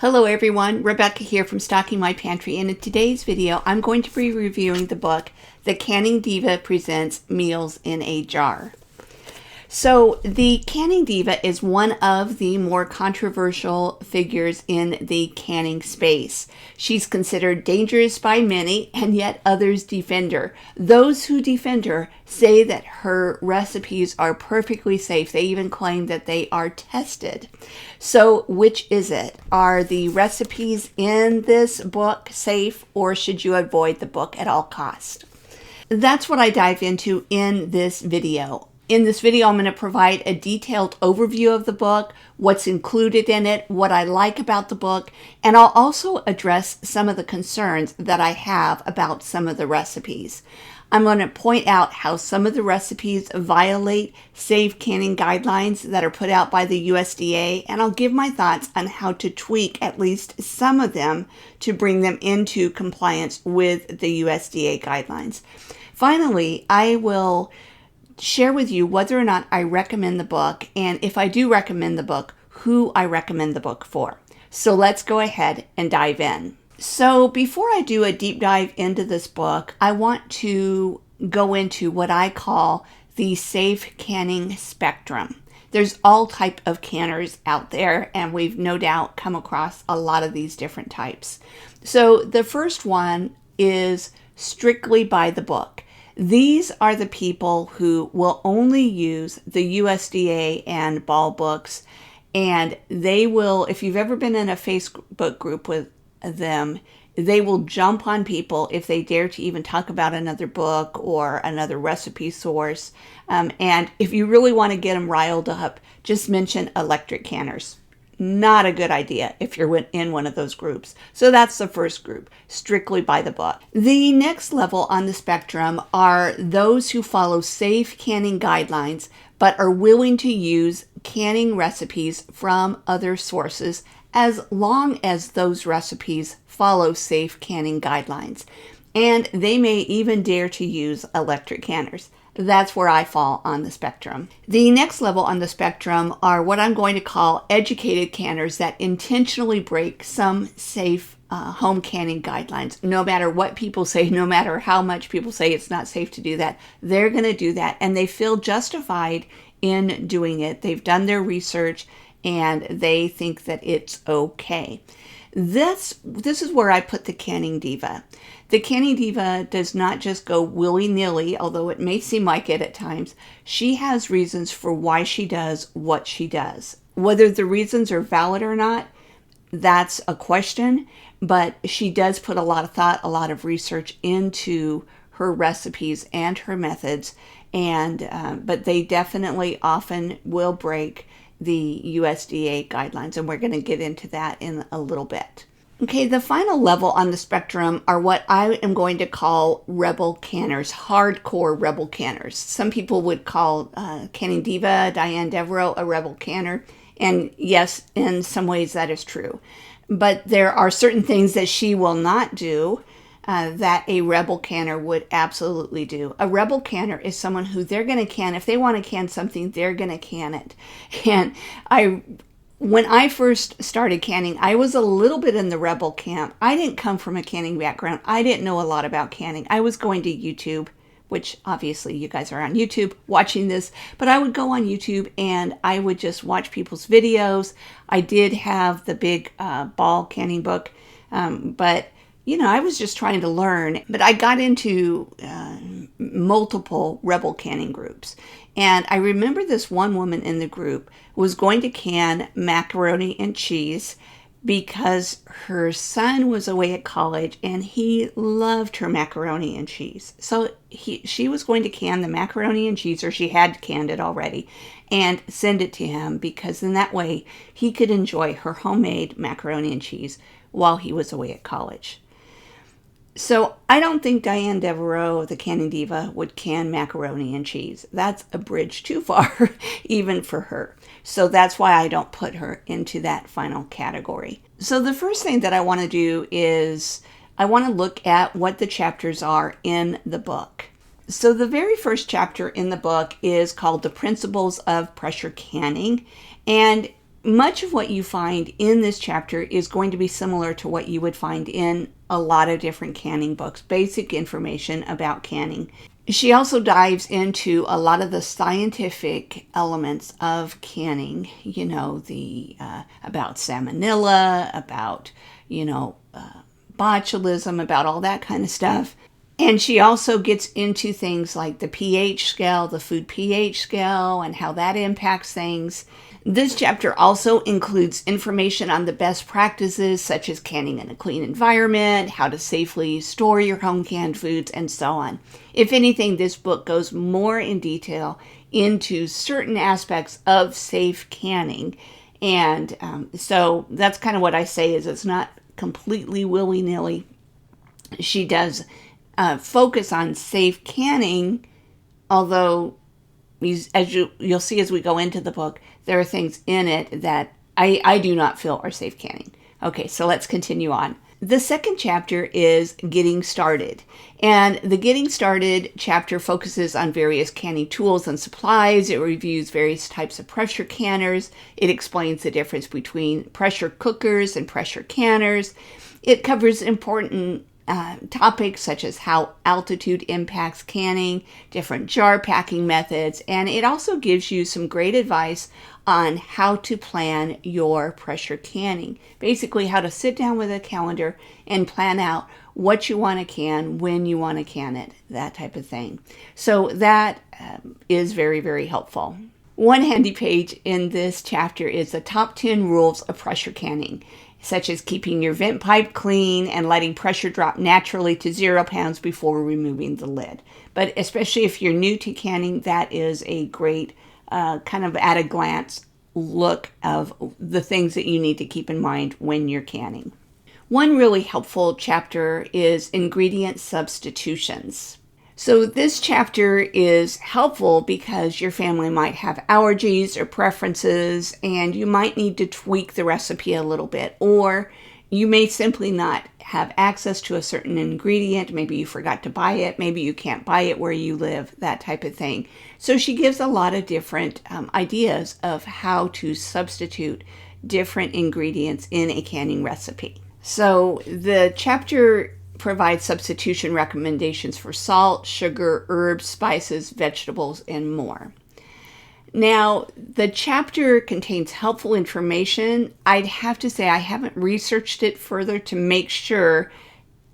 Hello everyone, Rebecca here from Stocking My Pantry, and in today's video I'm going to be reviewing the book The Canning Diva Presents Meals in a Jar. So the Canning Diva is one of the more controversial figures in the canning space. She's considered dangerous by many, and yet others defend her. Those who defend her say that her recipes are perfectly safe. They even claim that they are tested. So which is it? Are the recipes in this book safe, or should you avoid the book at all costs? That's what I dive into in this video. In this video, I'm going to provide a detailed overview of the book, what's included in it, what I like about the book, and I'll also address some of the concerns that I have about some of the recipes. I'm going to point out how some of the recipes violate safe canning guidelines that are put out by the USDA, and I'll give my thoughts on how to tweak at least some of them to bring them into compliance with the USDA guidelines. Finally, I will share with you whether or not I recommend the book, and if I do recommend the book, who I recommend the book for. So let's go ahead and dive in. So before I do a deep dive into this book, I want to go into what I call the safe canning spectrum. There's all type of canners out there, and we've no doubt come across a lot of these different types. So the first one is strictly by the book. These are the people who will only use the USDA and Ball books, and they will, if you've ever been in a Facebook group with them, they will jump on people if they dare to even talk about another book or another recipe source. And if you really want to get them riled up, just mention electric canners. Not a good idea if you're in one of those groups. So that's the first group, strictly by the book. The next level on the spectrum are those who follow safe canning guidelines, but are willing to use canning recipes from other sources as long as those recipes follow safe canning guidelines. And they may even dare to use electric canners. That's where I fall on the spectrum. The next level on the spectrum are what I'm going to call educated canners that intentionally break some safe home canning guidelines. No matter what people say, no matter how much people say it's not safe to do that, they're going to do that, and they feel justified in doing it. They've done their research and they think that it's okay. This is where I put the Canning Diva. The Canning Diva does not just go willy-nilly, although it may seem like it at times. She has reasons for why she does what she does. Whether the reasons are valid or not, that's a question, but she does put a lot of thought, a lot of research into her recipes and her methods, and but they definitely often will break the USDA guidelines, and we're going to get into that in a little bit. Okay, the final level on the spectrum are what I am going to call rebel canners, hardcore rebel canners. Some people would call Canning Diva, Diane Devereaux, a rebel canner, and yes, in some ways that is true. But there are certain things that she will not do that a rebel canner would absolutely do. A rebel canner is someone who they're going to can. If they want to can something, they're going to can it. And when I first started canning, I was a little bit in the rebel camp. I didn't come from a canning background. I didn't know a lot about canning. I was going to YouTube, which obviously you guys are on YouTube watching this, but I would go on YouTube and I would just watch people's videos. I did have the big Ball canning book, but you know, I was just trying to learn, but I got into multiple rebel canning groups. And I remember this one woman in the group was going to can macaroni and cheese because her son was away at college and he loved her macaroni and cheese. So she was going to can the macaroni and cheese, or she had canned it already, and send it to him because in that way he could enjoy her homemade macaroni and cheese while he was away at college. So I don't think Diane Devereaux, the Canning Diva, would can macaroni and cheese. That's a bridge too far, even for her. So that's why I don't put her into that final category. So the first thing that I want to do is I want to look at what the chapters are in the book. So the very first chapter in the book is called The Principles of Pressure Canning. And much of what you find in this chapter is going to be similar to what you would find in a lot of different canning books, basic information about canning. She also dives into a lot of the scientific elements of canning, about salmonella, about, botulism, about all that kind of stuff. And she also gets into things like the pH scale, the food pH scale, and how that impacts things. This chapter also includes information on the best practices, such as canning in a clean environment, how to safely store your home canned foods, and so on. If anything, this book goes more in detail into certain aspects of safe canning. And so that's kind of what I say is it's not completely willy-nilly. She does focus on safe canning, although as you'll see as we go into the book, there are things in it that I do not feel are safe canning. Okay, so let's continue on. The second chapter is Getting Started. And the Getting Started chapter focuses on various canning tools and supplies. It reviews various types of pressure canners. It explains the difference between pressure cookers and pressure canners. It covers important topics such as how altitude impacts canning, different jar packing methods, and it also gives you some great advice on how to plan your pressure canning. Basically, how to sit down with a calendar and plan out what you want to can, when you want to can it, that type of thing. So that is very, very helpful. One handy page in this chapter is the top 10 rules of pressure canning, such as keeping your vent pipe clean and letting pressure drop naturally to 0 pounds before removing the lid. But especially if you're new to canning, that is a great kind of at a glance look of the things that you need to keep in mind when you're canning. One really helpful chapter is ingredient substitutions. So this chapter is helpful because your family might have allergies or preferences, and you might need to tweak the recipe a little bit, or you may simply not have access to a certain ingredient. Maybe you forgot to buy it. Maybe you can't buy it where you live, that type of thing. So she gives a lot of different ideas of how to substitute different ingredients in a canning recipe. So the chapter provides substitution recommendations for salt, sugar, herbs, spices, vegetables, and more. Now, the chapter contains helpful information. I'd have to say I haven't researched it further to make sure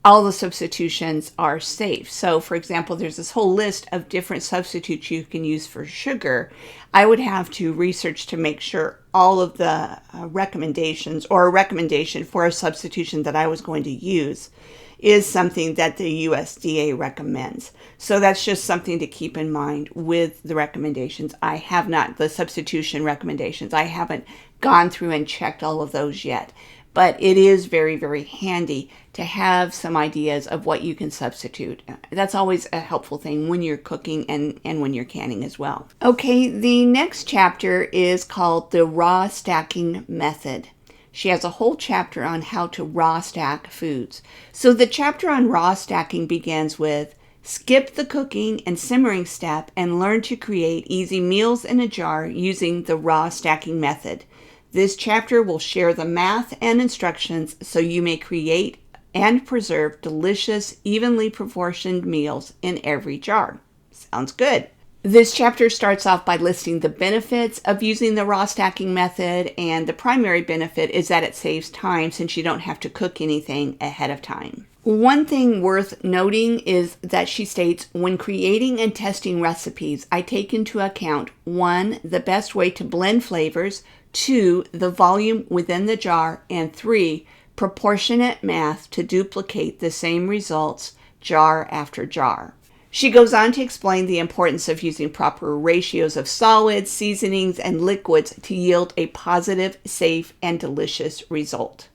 all the substitutions are safe. So, for example, there's this whole list of different substitutes you can use for sugar. I would have to research to make sure all of the recommendations, or a recommendation for a substitution that I was going to use, is something that the USDA recommends. So that's just something to keep in mind with the recommendations. I have not, the substitution recommendations, I haven't gone through and checked all of those yet. But it is very, very handy to have some ideas of what you can substitute. That's always a helpful thing when you're cooking and when you're canning as well. Okay, the next chapter is called the raw stacking method. She has a whole chapter on how to raw stack foods. So the chapter on raw stacking begins with, skip the cooking and simmering step and learn to create easy meals in a jar using the raw stacking method. This chapter will share the math and instructions so you may create and preserve delicious, evenly proportioned meals in every jar. Sounds good. This chapter starts off by listing the benefits of using the raw stacking method, and the primary benefit is that it saves time since you don't have to cook anything ahead of time. One thing worth noting is that she states, when creating and testing recipes, I take into account 1, the best way to blend flavors, 2, the volume within the jar, and 3, proportionate math to duplicate the same results jar after jar. She goes on to explain the importance of using proper ratios of solids, seasonings, and liquids to yield a positive, safe, and delicious result.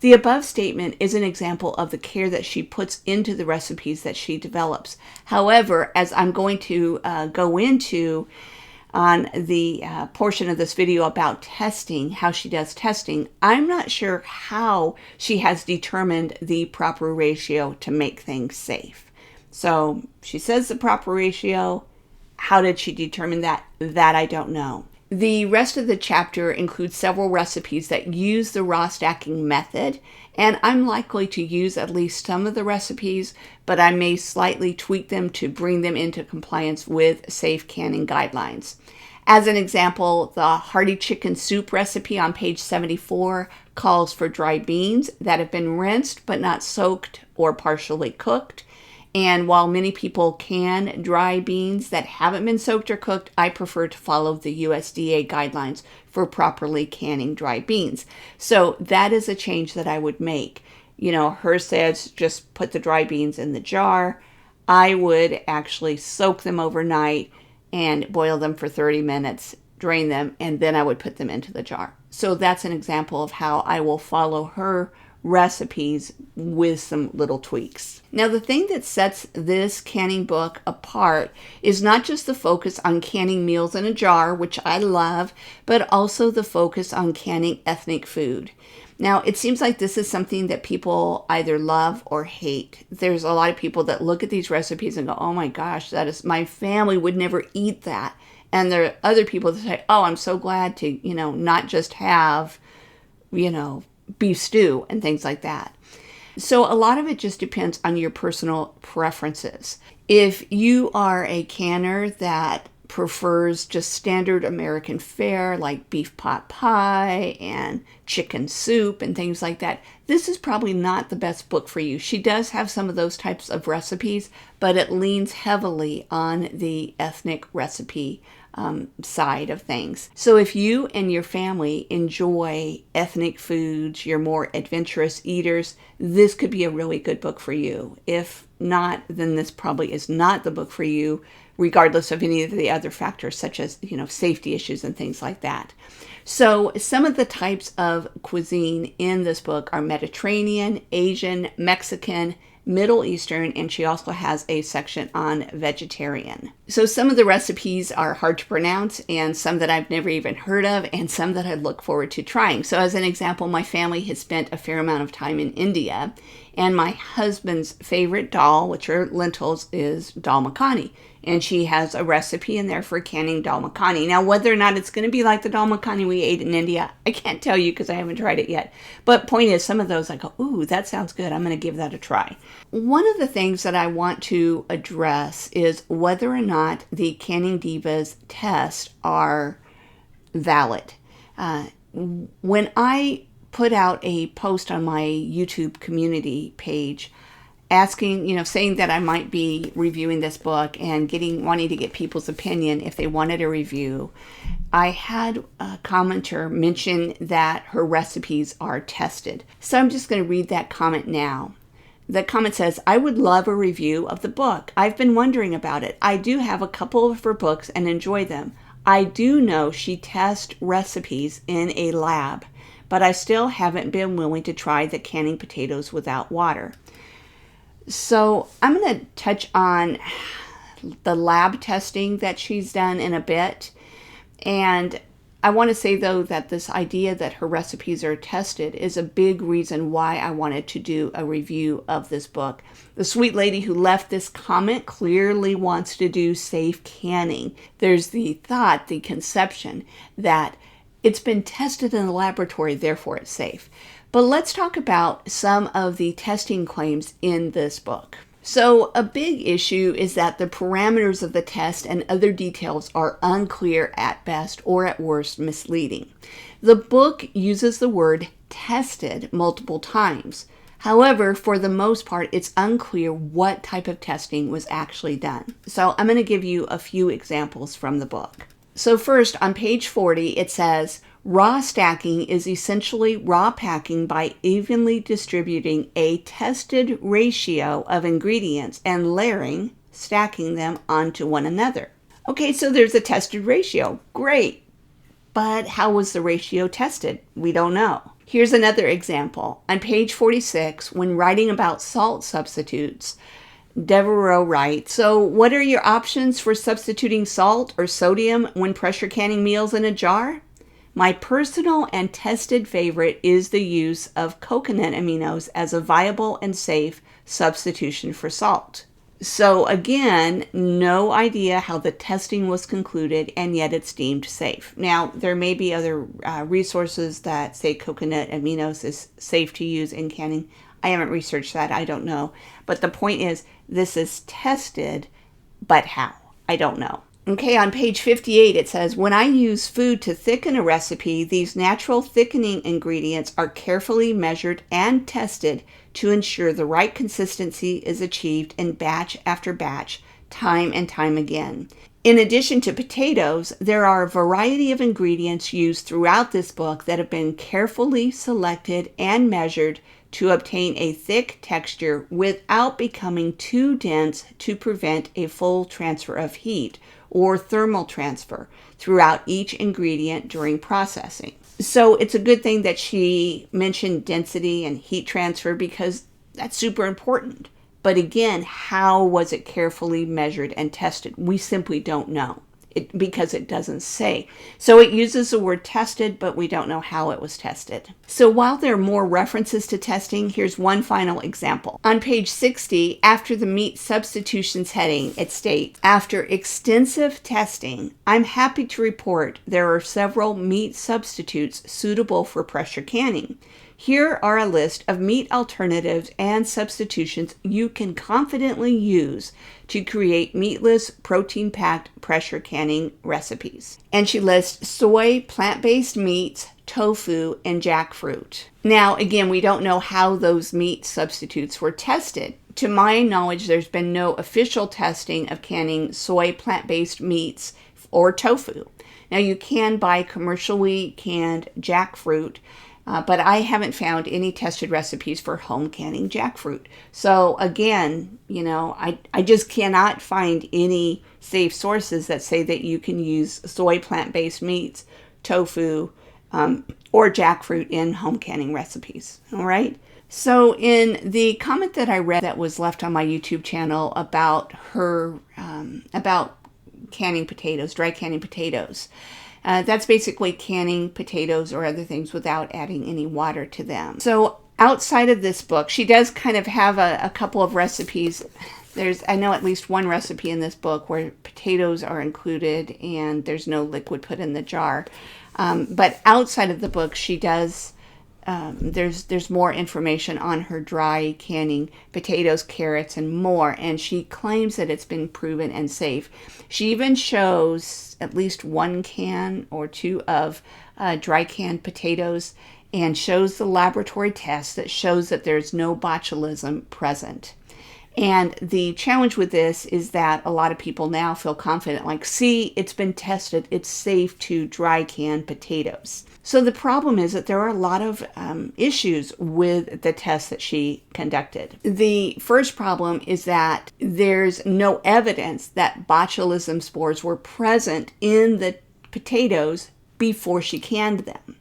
The above statement is an example of the care that she puts into the recipes that she develops. However, as I'm going to go into on the portion of this video about testing, how she does testing, I'm not sure how she has determined the proper ratio to make things safe. So she says the proper ratio. How did she determine that? That I don't know. The rest of the chapter includes several recipes that use the raw stacking method, and I'm likely to use at least some of the recipes, but I may slightly tweak them to bring them into compliance with safe canning guidelines. As an example, the hearty chicken soup recipe on page 74 calls for dry beans that have been rinsed but not soaked or partially cooked. And while many people can dry beans that haven't been soaked or cooked, I prefer to follow the USDA guidelines for properly canning dry beans. So that is a change that I would make. You know, hers says just put the dry beans in the jar. I would actually soak them overnight and boil them for 30 minutes, drain them, and then I would put them into the jar. So that's an example of how I will follow her recipes with some little tweaks. Now, the thing that sets this canning book apart is not just the focus on canning meals in a jar, which I love, but also the focus on canning ethnic food. Now, it seems like this is something that people either love or hate. There's a lot of people that look at these recipes and go, oh my gosh, that is, my family would never eat that. And there are other people that say, oh, I'm so glad to, not just have, beef stew and things like that. So a lot of it just depends on your personal preferences. If you are a canner that prefers just standard American fare like beef pot pie and chicken soup and things like that, this is probably not the best book for you. She does have some of those types of recipes, but it leans heavily on the ethnic recipe side of things. So if you and your family enjoy ethnic foods, you're more adventurous eaters, this could be a really good book for you. If not, then this probably is not the book for you, regardless of any of the other factors such as, safety issues and things like that. So some of the types of cuisine in this book are Mediterranean, Asian, Mexican, Middle Eastern, and she also has a section on vegetarian. So some of the recipes are hard to pronounce, and some that I've never even heard of, and some that I look forward to trying. So as an example, my family has spent a fair amount of time in India, and my husband's favorite dal, which are lentils, is dal makhani. And she has a recipe in there for canning dal makhani. Now, whether or not it's going to be like the dal makhani we ate in India, I can't tell you because I haven't tried it yet. But point is, some of those I go, ooh, that sounds good. I'm going to give that a try. One of the things that I want to address is whether or not the Canning Divas tests are valid. When I put out a post on my YouTube community page asking, saying that I might be reviewing this book and wanting to get people's opinion if they wanted a review, I had a commenter mention that her recipes are tested. So I'm just going to read that comment now. The comment says, I would love a review of the book. I've been wondering about it. I do have a couple of her books and enjoy them. I do know she tests recipes in a lab, but I still haven't been willing to try the canning potatoes without water. So I'm going to touch on the lab testing that she's done in a bit. And I want to say, though, that this idea that her recipes are tested is a big reason why I wanted to do a review of this book. The sweet lady who left this comment clearly wants to do safe canning. There's the thought, the conception that it's been tested in the laboratory, therefore it's safe. But let's talk about some of the testing claims in this book. So a big issue is that the parameters of the test and other details are unclear at best or at worst misleading. The book uses the word tested multiple times. However, for the most part, it's unclear what type of testing was actually done. So I'm going to give you a few examples from the book. So first, on page 40, it says, raw stacking is essentially raw packing by evenly distributing a tested ratio of ingredients and layering, stacking them onto one another. Okay, so there's a tested ratio. Great. But how was the ratio tested? We don't know. Here's another example. On page 46, when writing about salt substitutes, Devereaux writes, so what are your options for substituting salt or sodium when pressure canning meals in a jar? My personal and tested favorite is the use of coconut aminos as a viable and safe substitution for salt. So again, no idea how the testing was concluded, and yet it's deemed safe. Now, there may be other resources that say coconut aminos is safe to use in canning. I haven't researched that. I don't know. But the point is, this is tested, but how? I don't know. Okay, on page 58, it says, when I use food to thicken a recipe, these natural thickening ingredients are carefully measured and tested to ensure the right consistency is achieved in batch after batch, time and time again. In addition to potatoes, there are a variety of ingredients used throughout this book that have been carefully selected and measured to obtain a thick texture without becoming too dense to prevent a full transfer of heat or thermal transfer throughout each ingredient during processing. So it's a good thing that she mentioned density and heat transfer, because that's super important. But again, how was it carefully measured and tested? We simply don't know. Because it doesn't say. So it uses the word tested, but we don't know how it was tested. So while there are more references to testing, here's one final example. On page 60, after the meat substitutions heading, it states, after extensive testing, I'm happy to report there are several meat substitutes suitable for pressure canning. Here are a list of meat alternatives and substitutions you can confidently use to create meatless, protein-packed pressure canning recipes. And she lists soy, plant-based meats, tofu, and jackfruit. Now, again, we don't know how those meat substitutes were tested. To my knowledge, there's been no official testing of canning soy, plant-based meats, or tofu. Now, you can buy commercially canned jackfruit, but I haven't found any tested recipes for home canning jackfruit. So again, I just cannot find any safe sources that say that you can use soy plant-based meats, tofu, or jackfruit in home canning recipes. All right. So in the comment that I read that was left on my YouTube channel about her, about canning potatoes, dry canning potatoes, that's basically canning potatoes or other things without adding any water to them. So outside of this book, she does kind of have a couple of recipes. I know at least one recipe in this book where potatoes are included and there's no liquid put in the jar. But outside of the book, she does, there's more information on her dry canning potatoes, carrots, and more. And she claims that it's been proven and safe. She even shows at least one can or two of dry canned potatoes and shows the laboratory test that shows that there's no botulism present. And the challenge with this is that a lot of people now feel confident, like, see, it's been tested, it's safe to dry can potatoes. So the problem is that there are a lot of issues with the test that she conducted. The first problem is that there's no evidence that botulism spores were present in the potatoes before she canned them.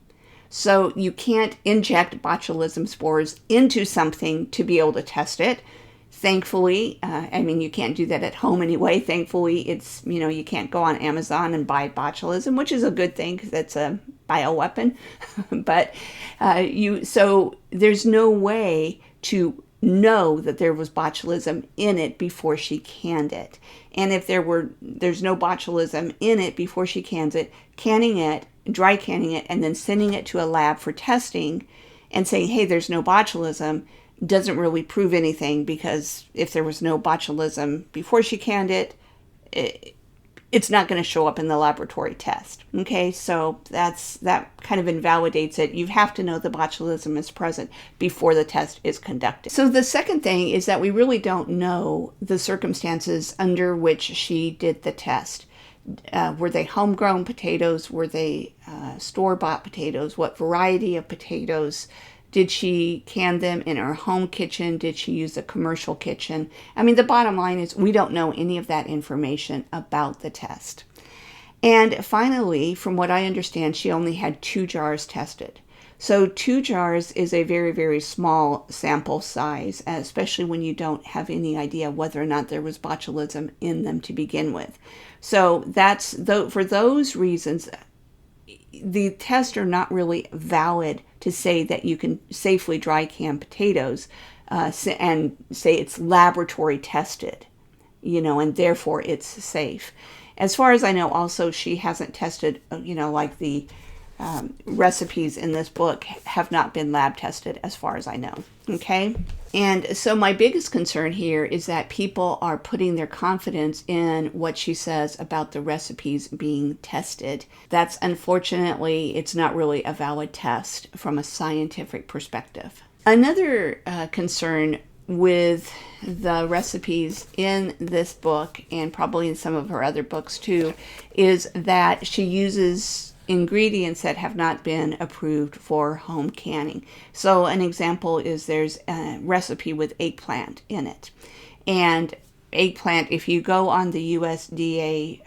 So you can't inject botulism spores into something to be able to test it. Thankfully, you can't do that at home anyway. Thankfully, it's, you can't go on Amazon and buy botulism, which is a good thing because it's a bioweapon. But so there's no way to know that there was botulism in it before she canned it. And if there's no botulism in it before she cans it, canning it, dry canning it, and then sending it to a lab for testing and saying, hey, there's no botulism, doesn't really prove anything, because if there was no botulism before she canned it, it's not going to show up in the laboratory test. Okay, so that kind of invalidates it. You have to know the botulism is present before the test is conducted. So the second thing is that we really don't know the circumstances under which she did the test. Were they homegrown potatoes? Were they store-bought potatoes? What variety of potatoes? Did she can them in her home kitchen? Did she use a commercial kitchen? The bottom line is we don't know any of that information about the test. And finally, from what I understand, she only had 2 jars tested. So 2 jars is a very, very small sample size, especially when you don't have any idea whether or not there was botulism in them to begin with. So for those reasons, the tests are not really valid to say that you can safely dry can potatoes and say it's laboratory tested. and therefore it's safe. As far as I know, also, she hasn't tested, like the recipes in this book have not been lab tested as far as I know. Okay. And so my biggest concern here is that people are putting their confidence in what she says about the recipes being tested. That's unfortunately, it's not really a valid test from a scientific perspective. Another concern with the recipes in this book, and probably in some of her other books too, is that she uses ingredients that have not been approved for home canning. So an example is there's a recipe with eggplant in it. And eggplant, if you go on the USDA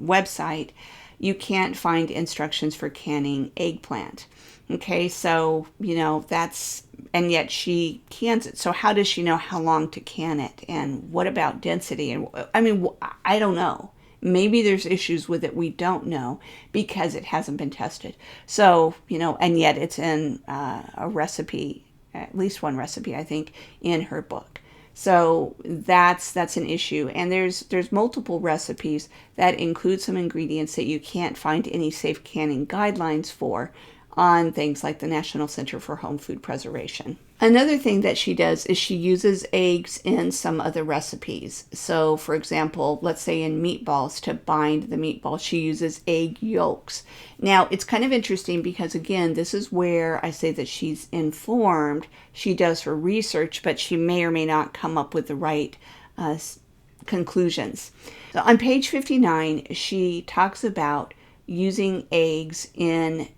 website, you can't find instructions for canning eggplant. Okay, so, that's, and yet she cans it. So how does she know how long to can it? And what about density? And I don't know. Maybe there's issues with it we don't know because it hasn't been tested. So, and yet it's in a recipe, at least one recipe, I think, in her book. So that's an issue. And there's multiple recipes that include some ingredients that you can't find any safe canning guidelines for on things like the National Center for Home Food Preservation. Another thing that she does is she uses eggs in some other recipes. So, for example, let's say in meatballs, to bind the meatball, she uses egg yolks. Now, it's kind of interesting because, again, this is where I say that she's informed. She does her research, but she may or may not come up with the right conclusions. So on page 59, she talks about using eggs in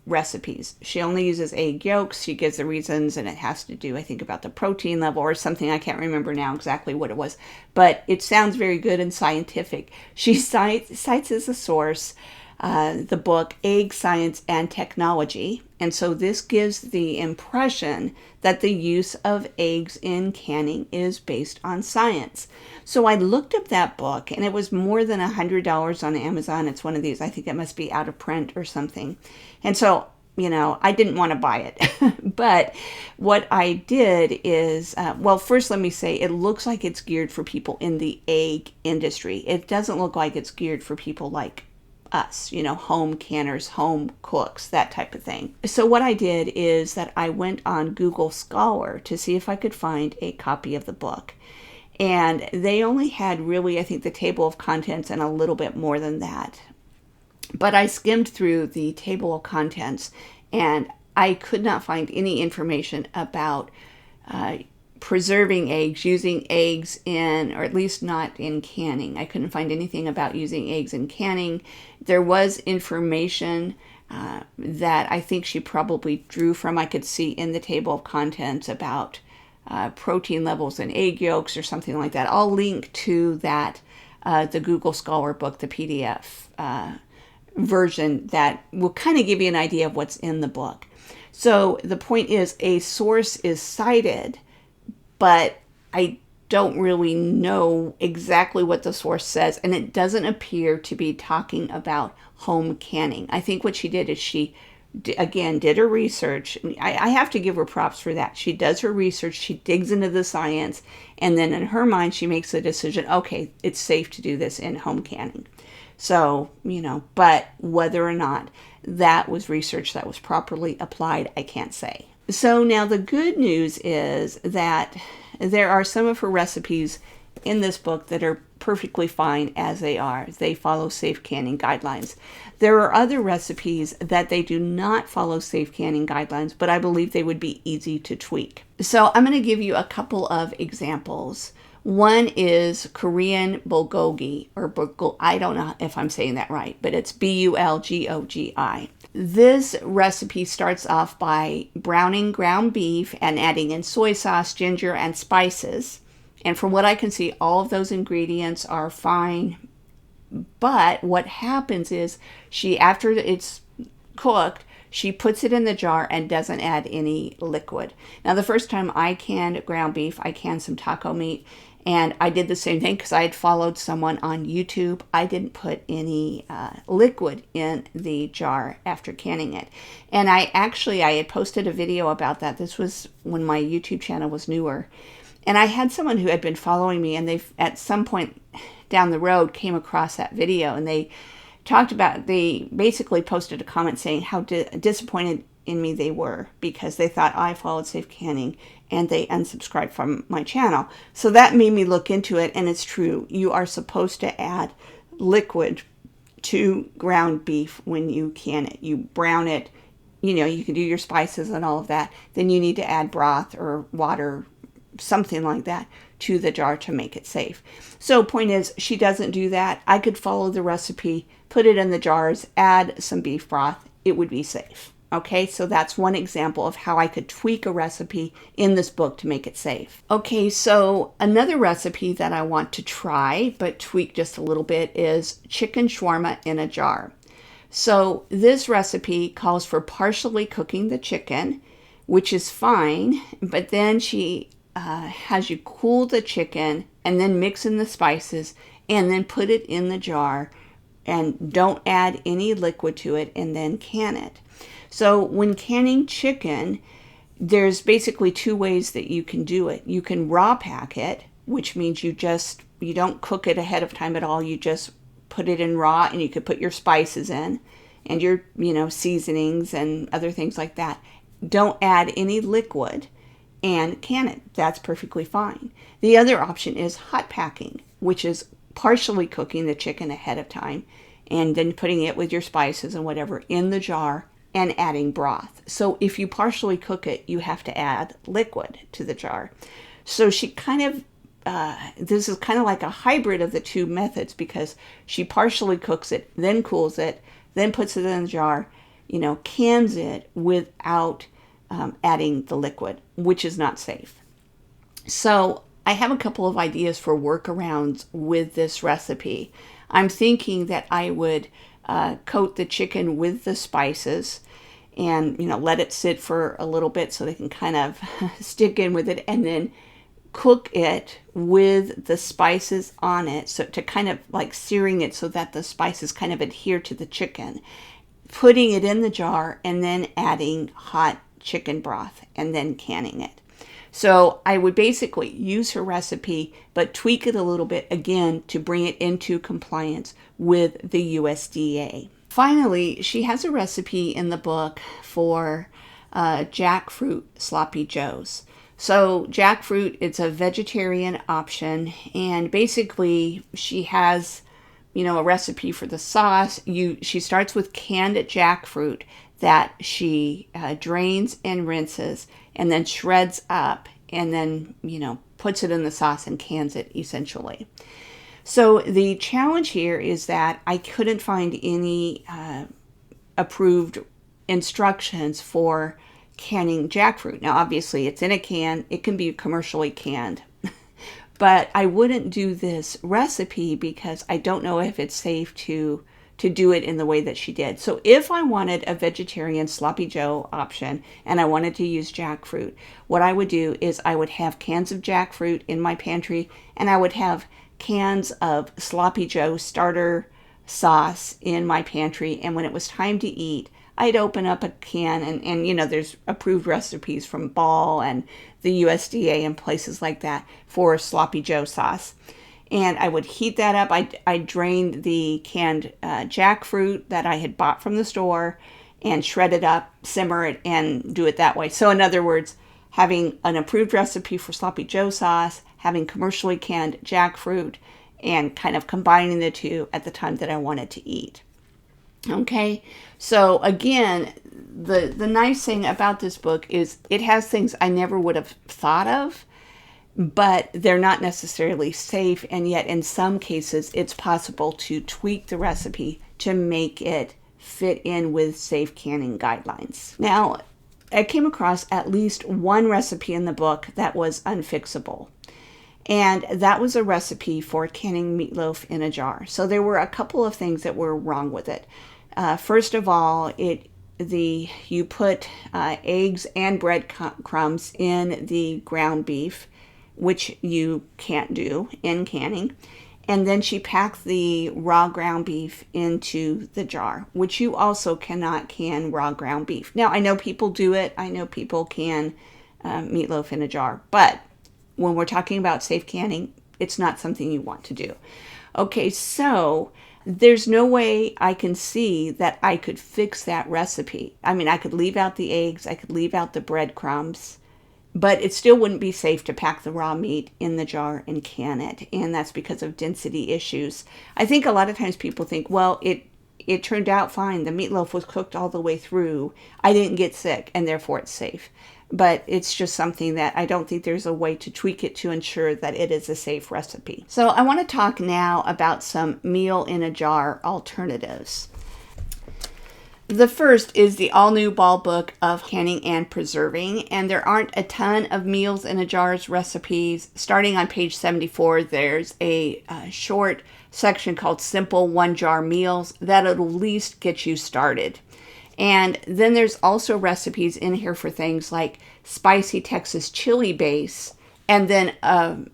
recipes. She only uses egg yolks. She gives the reasons, and it has to do, I think, about the protein level or something. I can't remember now exactly what it was, but it sounds very good and scientific. She cites as a source the book Egg Science and Technology, and so this gives the impression that the use of eggs in canning is based on science. So I looked up that book, and it was more than $100 on Amazon. It's one of these, I think it must be out of print or something. And so, I didn't want to buy it. But what I did is, first let me say, it looks like it's geared for people in the egg industry. It doesn't look like it's geared for people like us, home canners, home cooks, that type of thing. So what I did is that I went on Google Scholar to see if I could find a copy of the book. And they only had really, I think, the table of contents and a little bit more than that. But I skimmed through the table of contents and I could not find any information about preserving eggs, using eggs in, or at least not in canning. I couldn't find anything about using eggs in canning. There was information that I think she probably drew from, I could see in the table of contents about protein levels in egg yolks or something like that. I'll link to that, the Google Scholar book, the PDF version that will kind of give you an idea of what's in the book. So the point is, a source is cited, but I don't really know exactly what the source says, and it doesn't appear to be talking about home canning. I think what she did is she, again, did her research. I have to give her props for that. She does her research, she digs into the science, and then in her mind, she makes the decision, okay, it's safe to do this in home canning. So, but whether or not that was research that was properly applied, I can't say. So now the good news is that there are some of her recipes in this book that are perfectly fine as they are. They follow safe canning guidelines. There are other recipes that they do not follow safe canning guidelines, but I believe they would be easy to tweak. So I'm going to give you a couple of examples. One is Korean bulgogi, or I don't know if I'm saying that right, but it's bulgogi. This recipe starts off by browning ground beef and adding in soy sauce, ginger, and spices. And from what I can see, all of those ingredients are fine. But what happens is after it's cooked, she puts it in the jar and doesn't add any liquid. Now, the first time I canned ground beef, I canned some taco meat, and I did the same thing because I had followed someone on YouTube. I didn't put any liquid in the jar after canning it. And I had posted a video about that. This was when my YouTube channel was newer. And I had someone who had been following me, and they at some point down the road came across that video, and they basically posted a comment saying how disappointed in me they were because they thought I followed safe canning, and they unsubscribed from my channel. So that made me look into it, and it's true. You are supposed to add liquid to ground beef when you can it. You brown it, you can do your spices and all of that. Then you need to add broth or water, something like that, to the jar to make it safe. So point is, she doesn't do that. I could follow the recipe, put it in the jars, add some beef broth. It would be safe. Okay, so that's one example of how I could tweak a recipe in this book to make it safe. Okay, so another recipe that I want to try, but tweak just a little bit, is chicken shawarma in a jar. So this recipe calls for partially cooking the chicken, which is fine, but then she has you cool the chicken and then mix in the spices and then put it in the jar and don't add any liquid to it and then can it. So when canning chicken, there's basically two ways that you can do it. You can raw pack it, which means you don't cook it ahead of time at all. You just put it in raw, and you could put your spices in and your, seasonings and other things like that. Don't add any liquid and can it. That's perfectly fine. The other option is hot packing, which is partially cooking the chicken ahead of time and then putting it with your spices and whatever in the jar and adding broth. So if you partially cook it, you have to add liquid to the jar. So she this is kind of like a hybrid of the two methods, because she partially cooks it, then cools it, then puts it in the jar, cans it without adding the liquid, which is not safe. So I have a couple of ideas for workarounds with this recipe. I'm thinking that I would coat the chicken with the spices and, let it sit for a little bit so they can kind of stick in with it, and then cook it with the spices on it, so to kind of like searing it so that the spices kind of adhere to the chicken, putting it in the jar and then adding hot chicken broth and then canning it. So I would basically use her recipe, but tweak it a little bit again to bring it into compliance with the USDA. Finally, she has a recipe in the book for jackfruit sloppy joes. So jackfruit, it's a vegetarian option, and basically she has, a recipe for the sauce. She starts with canned jackfruit that she drains and rinses and then shreds up and then, puts it in the sauce and cans it essentially. So the challenge here is that I couldn't find any approved instructions for canning jackfruit. Now, obviously, it's in a can. It can be commercially canned. But I wouldn't do this recipe because I don't know if it's safe to do it in the way that she did. So if I wanted a vegetarian sloppy joe option and I wanted to use jackfruit, what I would do is I would have cans of jackfruit in my pantry, and I would have cans of sloppy joe starter sauce in my pantry. And when it was time to eat, I'd open up a can and there's approved recipes from Ball and the USDA and places like that for sloppy joe sauce. And I would heat that up. I drained the canned jackfruit that I had bought from the store and shred it up, simmer it, and do it that way. So in other words, having an approved recipe for sloppy joe sauce, having commercially canned jackfruit, and kind of combining the two at the time that I wanted to eat. Okay, so again, the nice thing about this book is it has things I never would have thought of, but they're not necessarily safe, and yet in some cases it's possible to tweak the recipe to make it fit in with safe canning guidelines. Now, I came across at least one recipe in the book that was unfixable, and that was a recipe for canning meatloaf in a jar. So there were a couple of things that were wrong with it. First of all, you put eggs and breadcrumbs in the ground beef, which you can't do in canning. And then she packed the raw ground beef into the jar, which you also cannot can raw ground beef. Now, I know people do it. I know people can meatloaf in a jar, but when we're talking about safe canning, it's not something you want to do. Okay, so there's no way I can see that I could fix that recipe. I mean, I could leave out the eggs, I could leave out the breadcrumbs, but it still wouldn't be safe to pack the raw meat in the jar and can it. And that's because of density issues. I think a lot of times people think, well, it turned out fine. The meatloaf was cooked all the way through. I didn't get sick, and therefore it's safe. But it's just something that I don't think there's a way to tweak it to ensure that it is a safe recipe. So I want to talk now about some meal in a jar alternatives. The first is the AllNew Ball book of canning and preserving, and there aren't a ton of meals in a jar's recipes. Starting on page 74, there's a short section called Simple One Jar Meals that'll at least get you started. And then there's also recipes in here for things like spicy Texas chili base, and then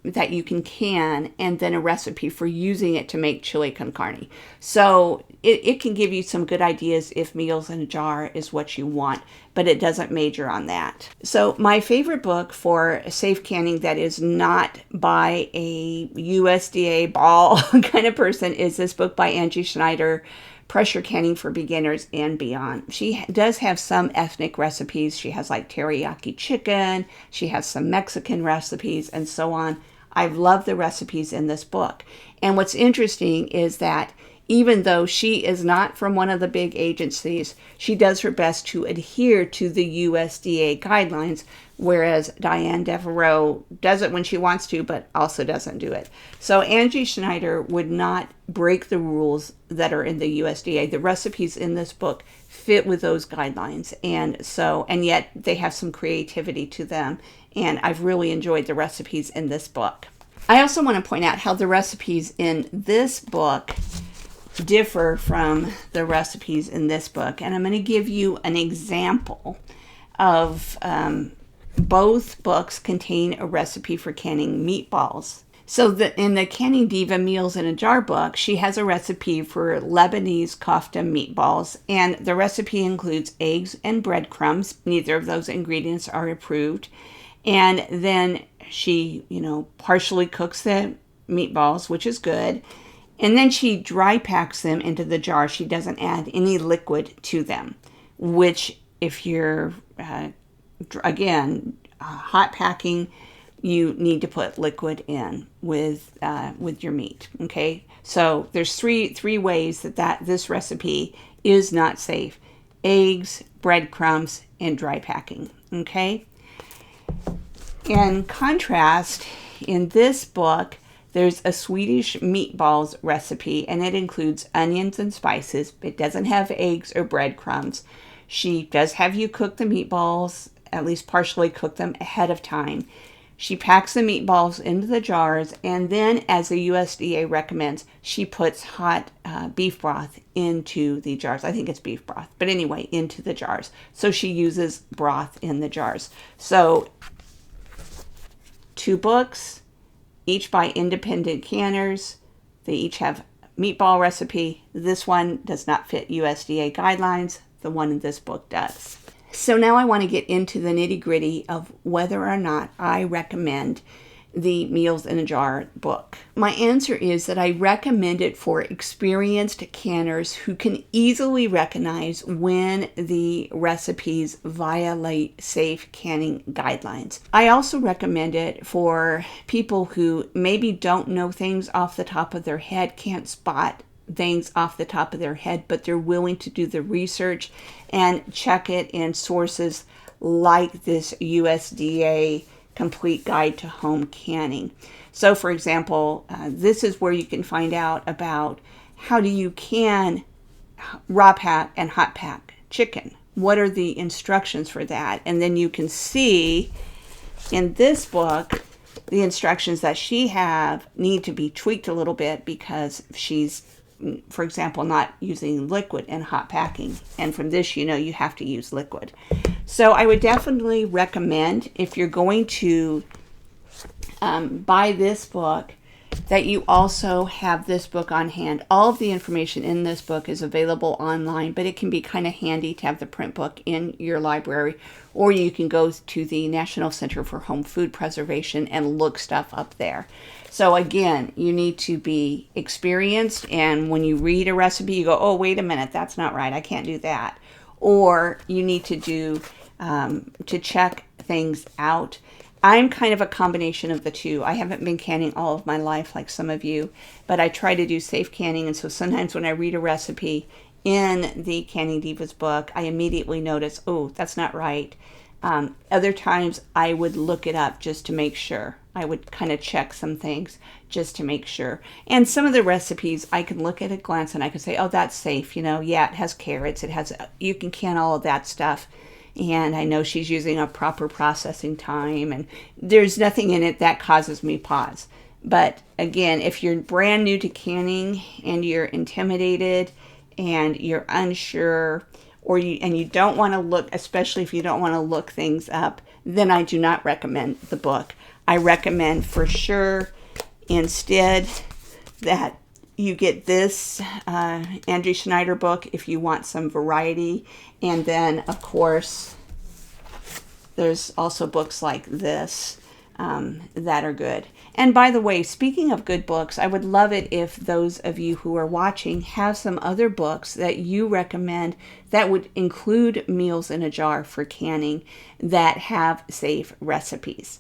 that you can, and then a recipe for using it to make chili con carne. So it can give you some good ideas if meals in a jar is what you want, but it doesn't major on that. So my favorite book for safe canning that is not by a USDA ball kind of person is this book by Angie Schneider, Pressure Canning for Beginners and Beyond. She does have some ethnic recipes. She has like teriyaki chicken. She has some Mexican recipes and so on. I've loved the recipes in this book. And what's interesting is that even though she is not from one of the big agencies, she does her best to adhere to the USDA guidelines, whereas Diane Devereaux does it when she wants to, but also doesn't do it. So Angie Schneider would not break the rules that are in the USDA. The recipes in this book fit with those guidelines, and yet they have some creativity to them, and I've really enjoyed the recipes in this book. I also want to point out how the recipes in this book differ from the recipes in this book, and I'm going to give you an example of both books contain a recipe for canning meatballs. So in the Canning Diva Meals in a Jar book, she has a recipe for Lebanese kofta meatballs, and the recipe includes eggs and breadcrumbs. Neither of those ingredients are approved. And then she, partially cooks the meatballs, which is good. And then she dry packs them into the jar. She doesn't add any liquid to them, which if you're, hot packing, you need to put liquid in with your meat, okay? So there's three ways that this recipe is not safe: eggs, breadcrumbs, and dry packing, okay? In contrast, in this book, there's a Swedish meatballs recipe, and it includes onions and spices. It doesn't have eggs or breadcrumbs. She does have you cook the meatballs, at least partially cook them ahead of time. She packs the meatballs into the jars, and then, as the USDA recommends, she puts hot beef broth into the jars. I think it's beef broth, but anyway, into the jars. So she uses broth in the jars. So 2 books, each by independent canners. They each have meatball recipe. This one does not fit USDA guidelines. The one in this book does. So now I want to get into the nitty-gritty of whether or not I recommend the Meals in a Jar book. My answer is that I recommend it for experienced canners who can easily recognize when the recipes violate safe canning guidelines. I also recommend it for people who maybe don't know things off the top of their head, can't spot things off the top of their head, but they're willing to do the research and check it in sources like this USDA Complete Guide to Home Canning. So for example, this is where you can find out about how do you can raw pack and hot pack chicken. What are the instructions for that? And then you can see in this book, the instructions that she have need to be tweaked a little bit because she's, for example, not using liquid in hot packing. And from this, you have to use liquid. So I would definitely recommend, if you're going to buy this book, that you also have this book on hand. All of the information in this book is available online, but it can be kind of handy to have the print book in your library, or you can go to the National Center for Home Food Preservation and look stuff up there. So again, you need to be experienced, and when you read a recipe, you go, oh, wait a minute, that's not right, I can't do that. Or you need to do, to check things out. I'm kind of a combination of the two. I haven't been canning all of my life like some of you, but I try to do safe canning. And so sometimes when I read a recipe in the Canning Divas book, I immediately notice, oh, that's not right. Other times I would look it up just to make sure. I would kind of check some things just to make sure. And some of the recipes I can look at a glance and I can say, oh, that's safe. You know, yeah, it has carrots. It has, you can can all of that stuff. And I know she's using a proper processing time, and there's nothing in it that causes me pause. But again, if you're brand new to canning and you're intimidated and you're unsure, or you don't want to look, especially if you don't want to look things up, then I do not recommend the book. I recommend for sure instead that you get this Angie Schneider book if you want some variety. And then, of course, there's also books like this that are good. And by the way, speaking of good books, I would love it if those of you who are watching have some other books that you recommend that would include meals in a jar for canning that have safe recipes.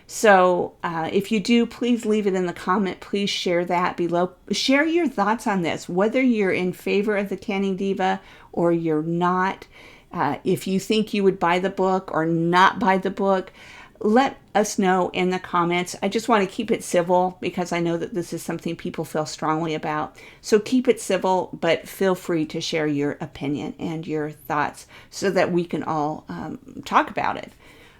So if you do, please leave it in the comment. Please share that below. Share your thoughts on this, whether you're in favor of the Canning Diva or you're not. If you think you would buy the book or not buy the book, let us know in the comments. I just want to keep it civil because I know that this is something people feel strongly about. So keep it civil, but feel free to share your opinion and your thoughts so that we can all talk about it.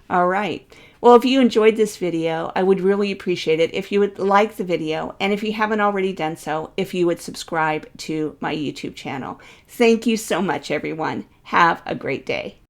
All right. Well, if you enjoyed this video, I would really appreciate it if you would like the video, and if you haven't already done so, if you would subscribe to my YouTube channel. Thank you so much, everyone. Have a great day.